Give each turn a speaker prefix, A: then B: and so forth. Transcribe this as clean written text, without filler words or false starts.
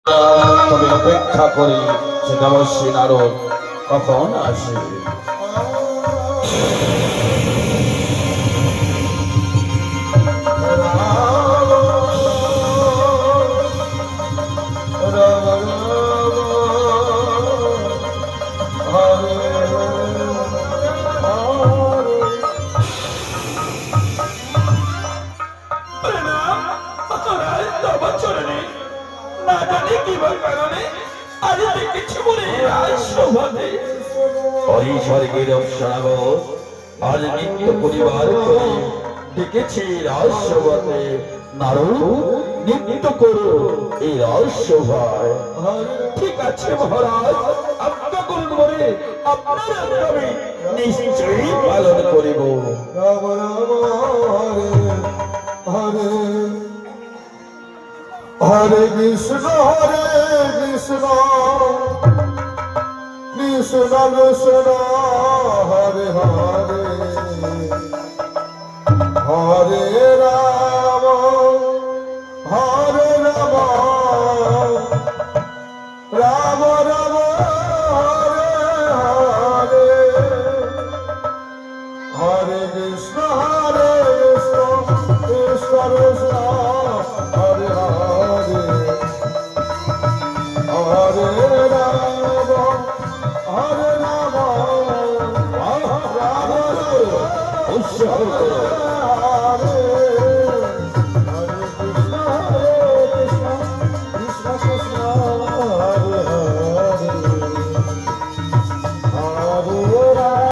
A: তবে অপেক্ষা করি সে দেবশ্রী নারদ কখন আসে। স্বর্গের অপসাগর আজ নিত্য পরিবার করে ডেকেছি রহস্যবাদে নারদ নিত্য করো এই রহস্যভায়। ঠিক আছে মহারাজ, আজ্ঞা করুন বলে আপনার আমি নিশ্চয়ই পালন করিব। রাম রাম হরে হরে হরে কৃষ্ণ কৃষ্ণ কৃষ্ণ হরে হরে হরে রাম রাম রাম হরে হরে হরে কৃষ্ণ কৃষ্ণ কৃষ্ণ হরে হরে হরে রাম হরে রাম রাম হরে